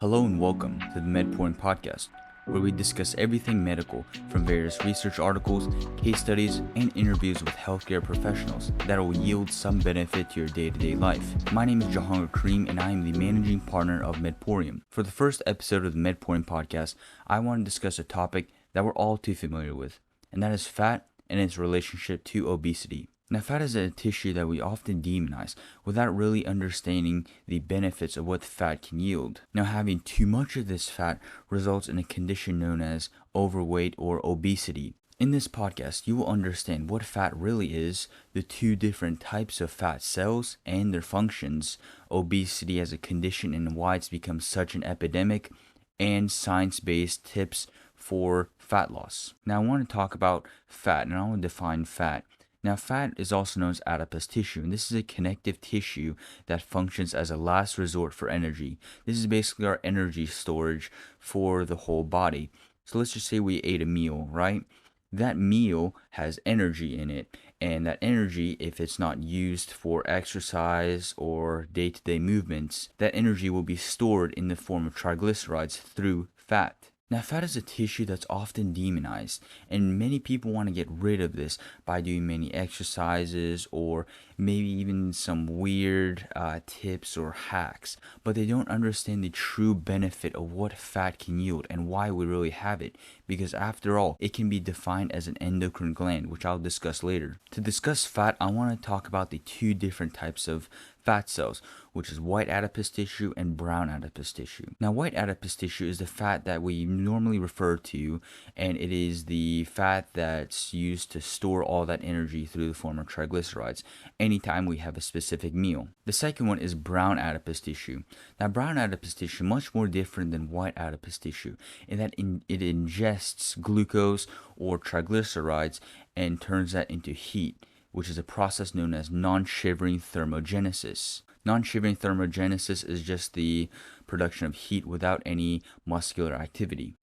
Hello and welcome to the MedPorium podcast, where we discuss everything medical from various research articles, case studies, and interviews with healthcare professionals that will yield some benefit to your day-to-day life. My name is Jahangir Kareem and I am the managing partner of MedPorium. For the first episode of the MedPorium podcast, I want to discuss a topic that we're all too familiar with, and that is fat and its relationship to obesity. Now, fat is a tissue that we often demonize without really understanding the benefits of what fat can yield. Now, having too much of this fat results in a condition known as overweight or obesity. In this podcast, you will understand what fat really is, the two different types of fat cells and their functions, obesity as a condition and why it's become such an epidemic, and science-based tips for fat loss. Now, I want to talk about fat, and I want to define fat. Now, fat is also known as adipose tissue, and this is a connective tissue that functions as a last resort for energy. This is basically our energy storage for the whole body. So let's just say we ate a meal, right? That meal has energy in it, and that energy, if it's not used for exercise or day-to-day movements, that energy will be stored in the form of triglycerides through fat. Now, fat is a tissue that's often demonized, and many people want to get rid of this by doing many exercises or maybe even some weird tips or hacks, but they don't understand the true benefit of what fat can yield and why we really have it, because after all, it can be defined as an endocrine gland, which I'll discuss later. To discuss fat, I want to talk about the two different types of fat cells, which is white adipose tissue and brown adipose tissue. Now, white adipose tissue is the fat that we normally refer to, and it is the fat that's used to store all that energy through the form of triglycerides anytime we have a specific meal. The second one is brown adipose tissue. Now, brown adipose tissue much more different than white adipose tissue in that it ingests glucose or triglycerides and turns that into heat, which is a process known as non-shivering thermogenesis. Non-shivering thermogenesis is just the production of heat without any muscular activity.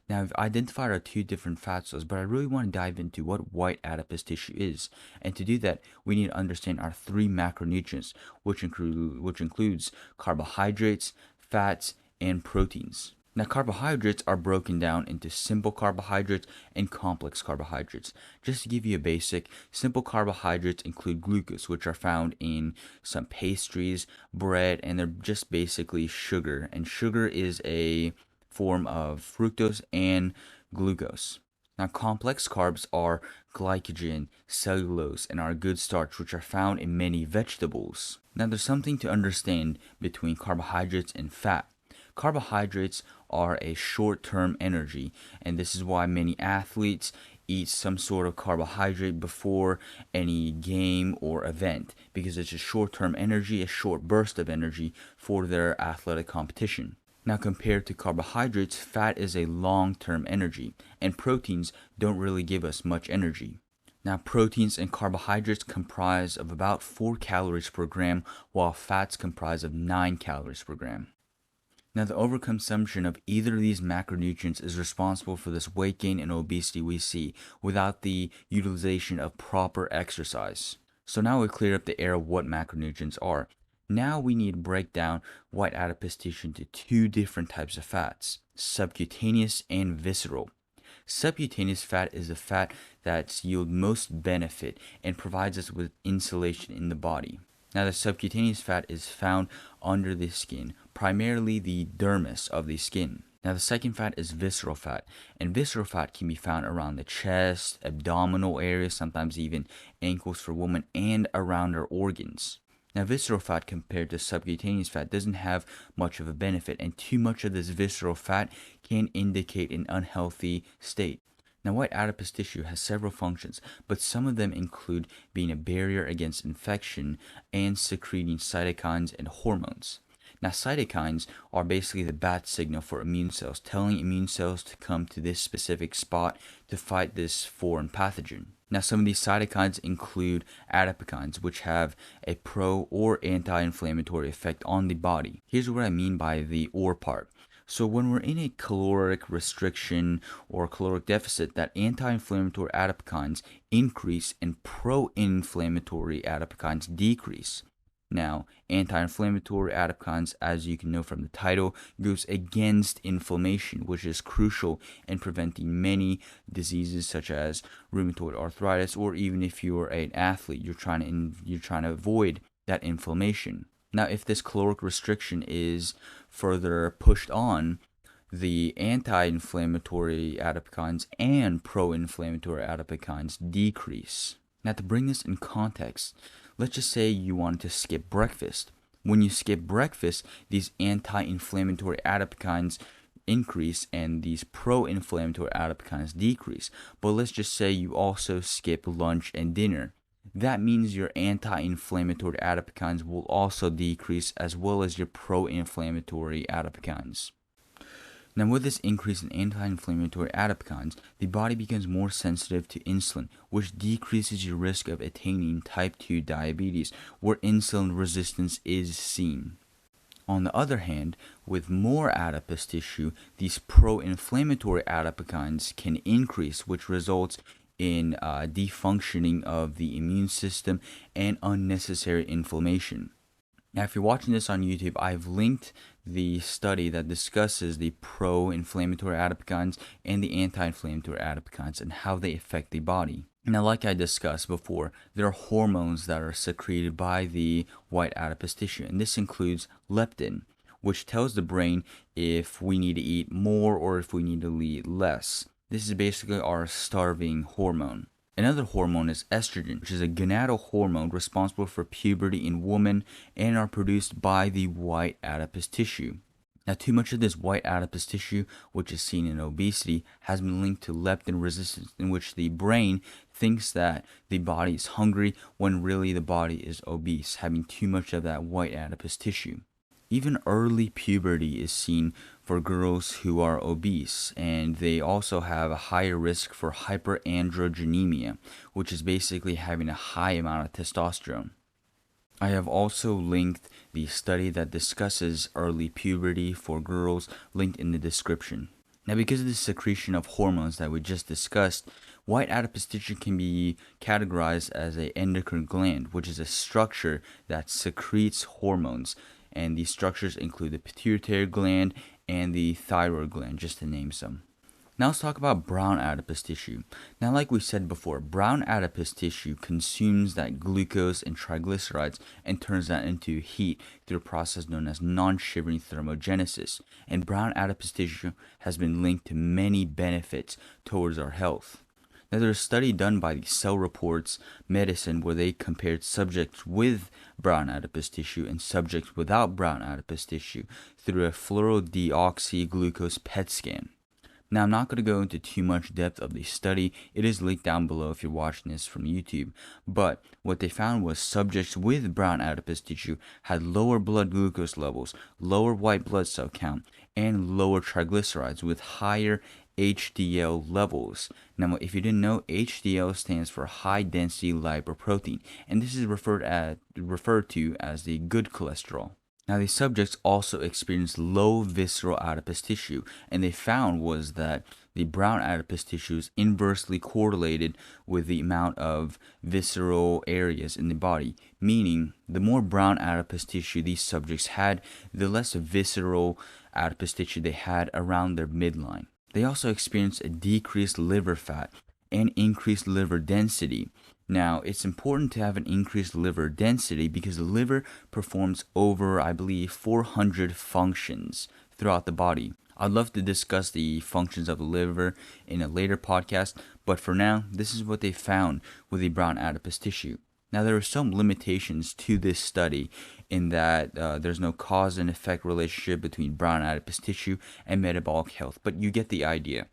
Now, I've identified our two different fat cells, but I really want to dive into what white adipose tissue is. And to do that, we need to understand our three macronutrients, which includes carbohydrates, fats, and proteins. Now, carbohydrates are broken down into simple carbohydrates and complex carbohydrates. Just to give you a basic, simple carbohydrates include glucose, which are found in some pastries, bread, and they're just basically sugar. And sugar is a form of fructose and glucose. Now, complex carbs are glycogen, cellulose, and our good starch, which are found in many vegetables. Now, there's something to understand between carbohydrates and fat. Carbohydrates are a short-term energy, and this is why many athletes eat some sort of carbohydrate before any game or event, because it's a short-term energy, a short burst of energy for their athletic competition. Now, compared to carbohydrates, fat is a long-term energy, and proteins don't really give us much energy. Now, proteins and carbohydrates comprise of about 4 calories per gram, while fats comprise of 9 calories per gram. Now, the overconsumption of either of these macronutrients is responsible for this weight gain and obesity we see without the utilization of proper exercise. So now we've cleared up the air of what macronutrients are. Now we need to break down white adipose tissue into two different types of fats, subcutaneous and visceral. Subcutaneous fat is the fat that yields most benefit and provides us with insulation in the body. Now, the subcutaneous fat is found under the skin, primarily the dermis of the skin. Now, the second fat is visceral fat, and visceral fat can be found around the chest, abdominal area, sometimes even ankles for women, and around our organs. Now, visceral fat compared to subcutaneous fat doesn't have much of a benefit, and too much of this visceral fat can indicate an unhealthy state. Now, white adipose tissue has several functions, but some of them include being a barrier against infection and secreting cytokines and hormones. Now, cytokines are basically the bat signal for immune cells, telling immune cells to come to this specific spot to fight this foreign pathogen. Now, some of these cytokines include adipokines, which have a pro or anti-inflammatory effect on the body. Here's what I mean by the or part. So when we're in a caloric restriction or caloric deficit, that anti-inflammatory adipokines increase and pro-inflammatory adipokines decrease. Now, anti-inflammatory adipokines, as you can know from the title, goes against inflammation, which is crucial in preventing many diseases such as rheumatoid arthritis, or even if you're an athlete, you're trying to avoid that inflammation. Now, if this caloric restriction is further pushed on, the anti-inflammatory adipokines and pro-inflammatory adipokines decrease. Now, to bring this in context, let's just say you wanted to skip breakfast. When you skip breakfast, these anti-inflammatory adipokines increase and these pro-inflammatory adipokines decrease. But let's just say you also skip lunch and dinner. That means your anti-inflammatory adipokines will also decrease, as well as your pro-inflammatory adipokines. Now, with this increase in anti-inflammatory adipokines, the body becomes more sensitive to insulin, which decreases your risk of attaining type 2 diabetes, where insulin resistance is seen. On the other hand, with more adipose tissue, these pro-inflammatory adipokines can increase, which results in defunctioning of the immune system and unnecessary inflammation. Now, if you're watching this on YouTube, I've linked the study that discusses the pro-inflammatory adipokines and the anti-inflammatory adipokines and how they affect the body. Now, like I discussed before, there are hormones that are secreted by the white adipose tissue, and this includes leptin, which tells the brain if we need to eat more or if we need to eat less. This is basically our starving hormone. Another hormone is estrogen, which is a gonadal hormone responsible for puberty in women and are produced by the white adipose tissue. Now, too much of this white adipose tissue, which is seen in obesity, has been linked to leptin resistance, in which the brain thinks that the body is hungry when really the body is obese, having too much of that white adipose tissue. Even early puberty is seen for girls who are obese, and they also have a higher risk for hyperandrogenemia, which is basically having a high amount of testosterone. I have also linked the study that discusses early puberty for girls, linked in the description. Now, because of the secretion of hormones that we just discussed, white adipose tissue can be categorized as an endocrine gland, which is a structure that secretes hormones. And these structures include the pituitary gland and the thyroid gland, just to name some. Now let's talk about brown adipose tissue. Now, like we said before, brown adipose tissue consumes that glucose and triglycerides and turns that into heat through a process known as non-shivering thermogenesis. And brown adipose tissue has been linked to many benefits towards our health. Now, there's a study done by the Cell Reports Medicine where they compared subjects with brown adipose tissue and subjects without brown adipose tissue through a fluorodeoxyglucose PET scan. Now, I'm not going to go into too much depth of the study. It is linked down below if you're watching this from YouTube. But what they found was subjects with brown adipose tissue had lower blood glucose levels, lower white blood cell count, and lower triglycerides with higher HDL levels. Now, if you didn't know, HDL stands for high density lipoprotein, and this is referred to as the good cholesterol. Now, these subjects also experienced low visceral adipose tissue, and they found was that the brown adipose tissue is inversely correlated with the amount of visceral areas in the body, meaning the more brown adipose tissue these subjects had, the less visceral adipose tissue they had around their midline. They also experienced a decreased liver fat and increased liver density. Now, it's important to have an increased liver density because the liver performs over, I believe, 400 functions throughout the body. I'd love to discuss the functions of the liver in a later podcast, but for now, this is what they found with the brown adipose tissue. Now, there are some limitations to this study in that there's no cause and effect relationship between brown adipose tissue and metabolic health, but you get the idea.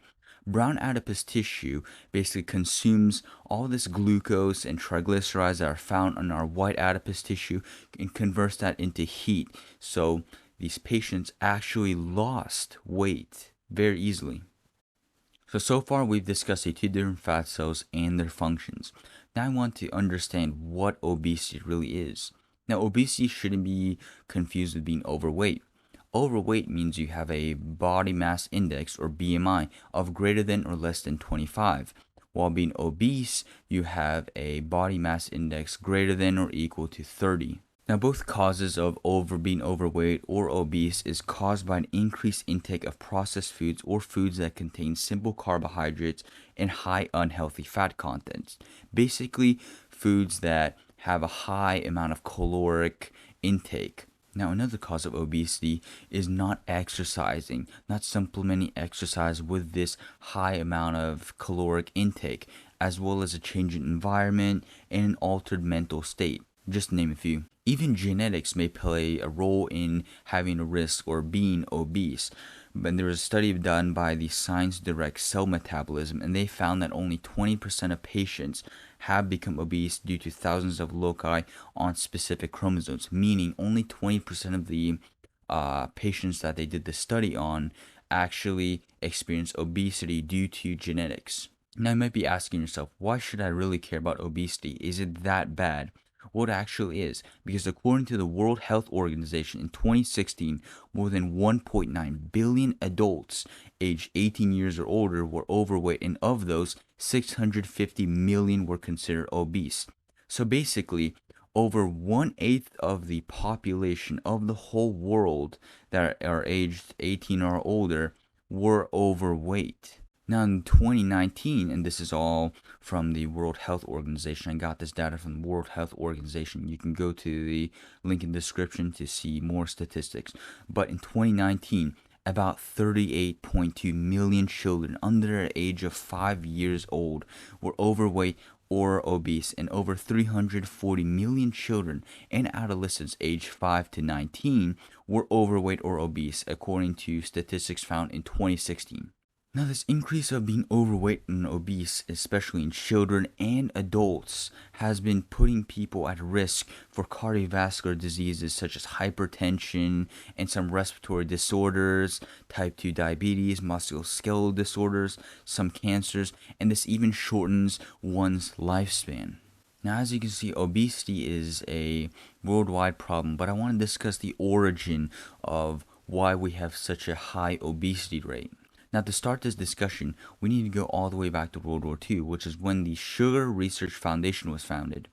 Brown adipose tissue basically consumes all this glucose and triglycerides that are found on our white adipose tissue and converts that into heat. So these patients actually lost weight very easily. So far we've discussed the two different fat cells and their functions. Now I want to understand what obesity really is. Now, obesity shouldn't be confused with being overweight. Overweight means you have a body mass index or BMI of greater than or less than 25. While being obese, you have a body mass index greater than or equal to 30. Now, both causes of being overweight or obese is caused by an increased intake of processed foods or foods that contain simple carbohydrates and high unhealthy fat contents. Basically, foods that have a high amount of caloric intake. Now, another cause of obesity is not exercising, not supplementing exercise with this high amount of caloric intake, as well as a change in environment and an altered mental state, just to name a few. Even genetics may play a role in having a risk or being obese. But there was a study done by the Science Direct Cell Metabolism, and they found that only 20% of patients have become obese due to thousands of loci on specific chromosomes, meaning only 20% of the patients that they did the study on actually experienced obesity due to genetics. Now, you might be asking yourself, why should I really care about obesity? Is it that bad? Well, it actually is, because according to the World Health Organization in 2016, more than 1.9 billion adults aged 18 years or older were overweight, and of those, 650 million were considered obese. So basically, over 1/8 of the population of the whole world that are aged 18 or older were overweight. Now, in 2019, and this is all from the World Health Organization, I got this data from the World Health Organization. You can go to the link in the description to see more statistics. But in 2019, about 38.2 million children under the age of 5 years old were overweight or obese, and over 340 million children and adolescents aged 5 to 19 were overweight or obese, according to statistics found in 2016. Now, this increase of being overweight and obese, especially in children and adults, has been putting people at risk for cardiovascular diseases such as hypertension and some respiratory disorders, type 2 diabetes, musculoskeletal disorders, some cancers, and this even shortens one's lifespan. Now, as you can see, obesity is a worldwide problem, but I want to discuss the origin of why we have such a high obesity rate. Now, to start this discussion, we need to go all the way back to World War II, which is when the Sugar Research Foundation was founded.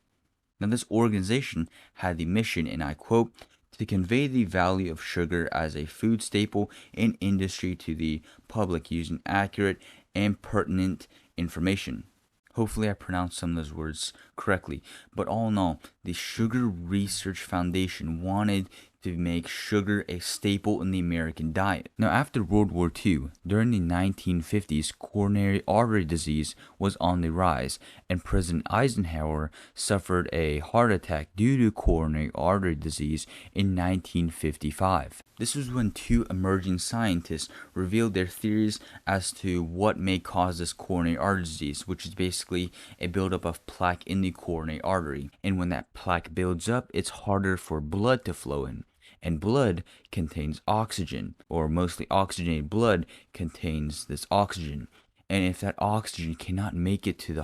Now, this organization had the mission, and I quote, to convey the value of sugar as a food staple in industry to the public using accurate and pertinent information. Hopefully, I pronounced some of those words correctly. But all in all, the Sugar Research Foundation wanted to make sugar a staple in the American diet. Now, after World War II, during the 1950s, coronary artery disease was on the rise, and President Eisenhower suffered a heart attack due to coronary artery disease in 1955. This was when two emerging scientists revealed their theories as to what may cause this coronary artery disease, which is basically a buildup of plaque in the coronary artery. And when that plaque builds up, it's harder for blood to flow in. And blood contains oxygen, or mostly oxygenated blood contains this oxygen. And if that oxygen cannot make it to the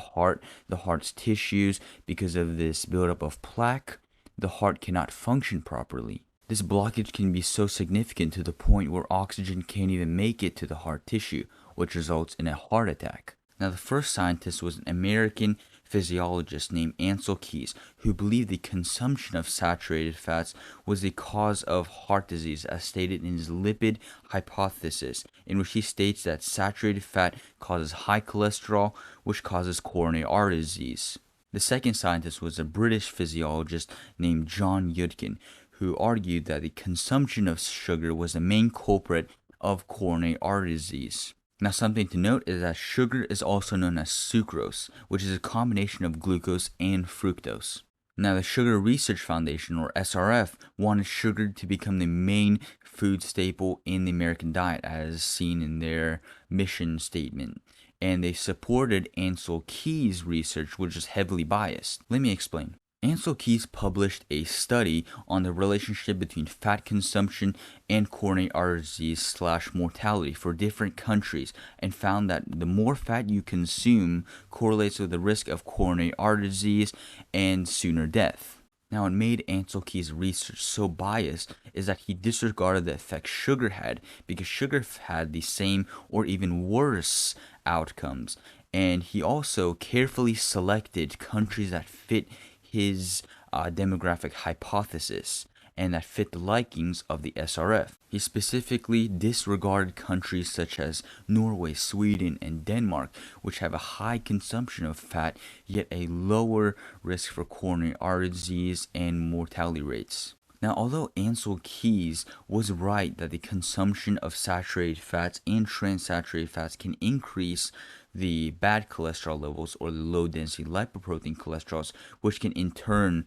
heart's tissues, because of this buildup of plaque, the heart cannot function properly. This blockage can be so significant to the point where oxygen can't even make it to the heart tissue, which results in a heart attack. Now, the first scientist was an American physiologist named Ancel Keys, who believed the consumption of saturated fats was the cause of heart disease, as stated in his lipid hypothesis, in which he states that saturated fat causes high cholesterol, which causes coronary artery disease. The second scientist was a British physiologist named John Yudkin, who argued that the consumption of sugar was the main culprit of coronary artery disease. Now, something to note is that sugar is also known as sucrose, which is a combination of glucose and fructose. Now, the Sugar Research Foundation, or SRF, wanted sugar to become the main food staple in the American diet, as seen in their mission statement. And they supported Ancel Keys' research, which is heavily biased. Let me explain. Ancel Keys published a study on the relationship between fat consumption and coronary artery disease / mortality for different countries, and found that the more fat you consume correlates with the risk of coronary artery disease and sooner death. Now, what made Ancel Keys' research so biased is that he disregarded the effect sugar had, because sugar had the same or even worse outcomes, and he also carefully selected countries that fit his demographic hypothesis and that fit the likings of the SRF. He specifically disregarded countries such as Norway, Sweden, and Denmark, which have a high consumption of fat, yet a lower risk for coronary artery disease and mortality rates. Now, although Ansel Keys was right that the consumption of saturated fats and transsaturated fats can increase the bad cholesterol levels or the low density lipoprotein cholesterols, which can in turn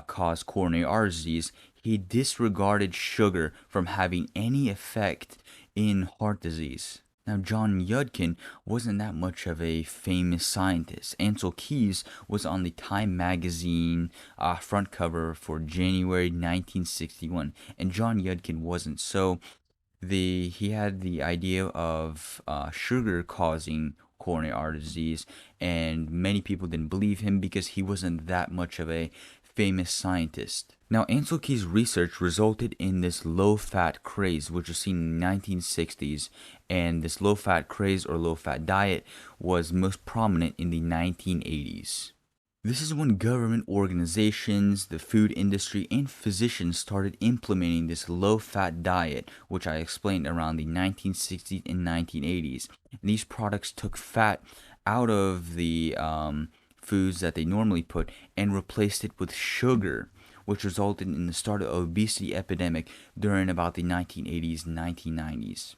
cause coronary artery disease, he disregarded sugar from having any effect in heart disease. Now, John Yudkin wasn't that much of a famous scientist. Ansel Keys was on the Time magazine front cover for January 1961, and John Yudkin wasn't. So he had the idea of sugar causing coronary artery disease, and many people didn't believe him because he wasn't that much of a famous scientist. Now, Ansel Keys' research resulted in this low-fat craze, which was seen in the 1960s, and this low-fat craze or low-fat diet was most prominent in the 1980s. This is when government organizations, the food industry, and physicians started implementing this low-fat diet, which I explained around the 1960s and 1980s. And these products took fat out of the foods that they normally put and replaced it with sugar, which resulted in the start of obesity epidemic during about the 1980s and 1990s.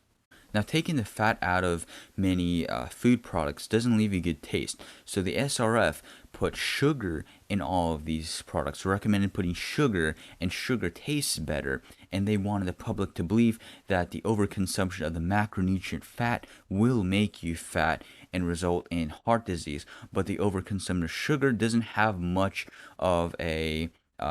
Now, taking the fat out of many food products doesn't leave a good taste. So the SRF put sugar in all of these products, recommended putting sugar, and sugar tastes better. And they wanted the public to believe that the overconsumption of the macronutrient fat will make you fat and result in heart disease. But the overconsumption of sugar doesn't have much of a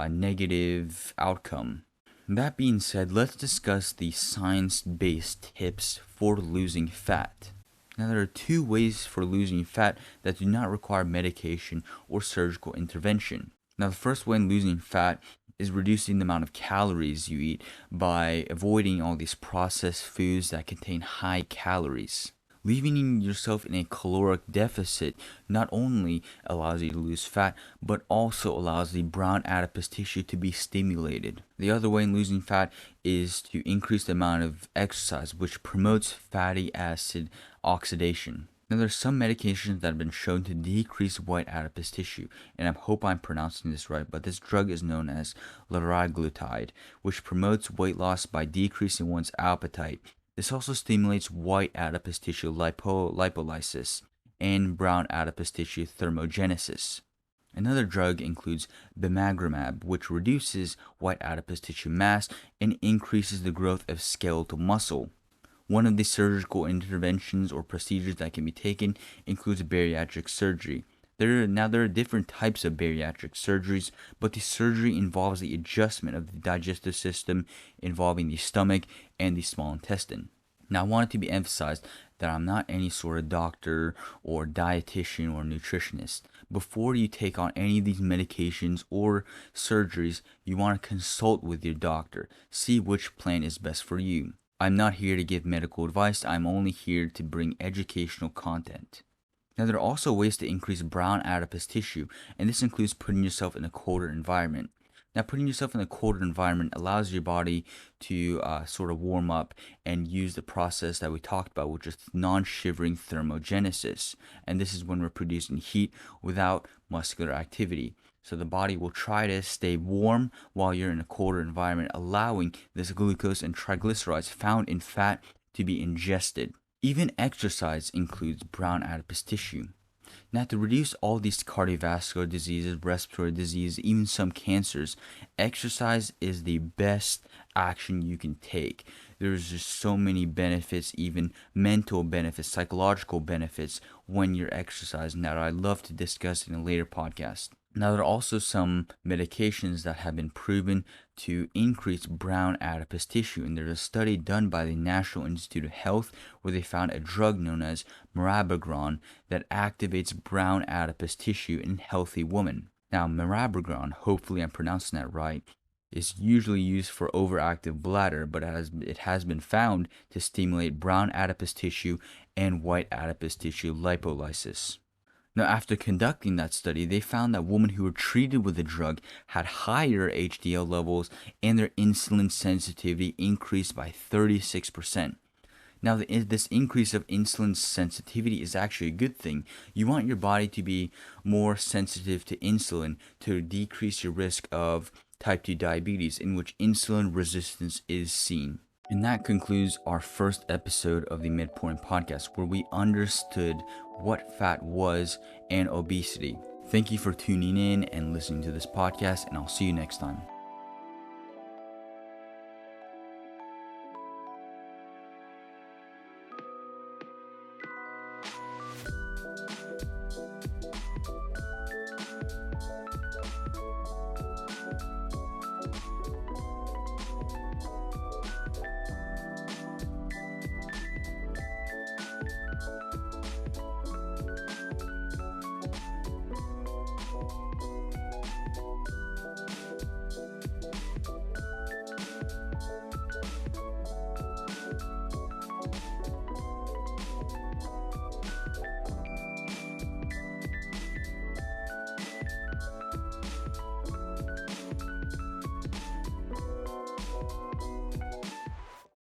negative outcome. That being said, let's discuss the science-based tips for losing fat. Now, there are two ways for losing fat that do not require medication or surgical intervention. Now, the first way in losing fat is reducing the amount of calories you eat by avoiding all these processed foods that contain high calories. Leaving yourself in a caloric deficit not only allows you to lose fat, but also allows the brown adipose tissue to be stimulated. The other way in losing fat is to increase the amount of exercise, which promotes fatty acid oxidation. Now, there's some medications that have been shown to decrease white adipose tissue, and I hope I'm pronouncing this right, but this drug is known as liraglutide, which promotes weight loss by decreasing one's appetite. This also stimulates white adipose tissue lipolysis and brown adipose tissue thermogenesis. Another drug includes bimagrumab, which reduces white adipose tissue mass and increases the growth of skeletal muscle. One of the surgical interventions or procedures that can be taken includes bariatric surgery. There are different types of bariatric surgeries, but the surgery involves the adjustment of the digestive system involving the stomach and the small intestine. Now, I want it to be emphasized that I'm not any sort of doctor or dietitian or nutritionist. Before you take on any of these medications or surgeries, you want to consult with your doctor. See which plan is best for you. I'm not here to give medical advice. I'm only here to bring educational content. Now, there are also ways to increase brown adipose tissue, and this includes putting yourself in a colder environment. Now, putting yourself in a colder environment allows your body to sort of warm up and use the process that we talked about, which is non-shivering thermogenesis. And this is when we're producing heat without muscular activity. So the body will try to stay warm while you're in a colder environment, allowing this glucose and triglycerides found in fat to be ingested. Even exercise includes brown adipose tissue. Now, to reduce all these cardiovascular diseases, respiratory disease, even some cancers, exercise is the best action you can take. There's just so many benefits, even mental benefits, psychological benefits when you're exercising that I'd love to discuss in a later podcast. Now, there are also some medications that have been proven to increase brown adipose tissue, and there's a study done by the National Institute of Health where they found a drug known as mirabegron that activates brown adipose tissue in healthy women. Now, mirabegron, hopefully I'm pronouncing that right, is usually used for overactive bladder, but it has been found to stimulate brown adipose tissue and white adipose tissue lipolysis. Now, after conducting that study, they found that women who were treated with the drug had higher HDL levels and their insulin sensitivity increased by 36%. Now, this increase of insulin sensitivity is actually a good thing. You want your body to be more sensitive to insulin to decrease your risk of type 2 diabetes, in which insulin resistance is seen. And that concludes our first episode of the MedPorium podcast, where we understood what fat was and obesity. Thank you for tuning in and listening to this podcast, and I'll see you next time.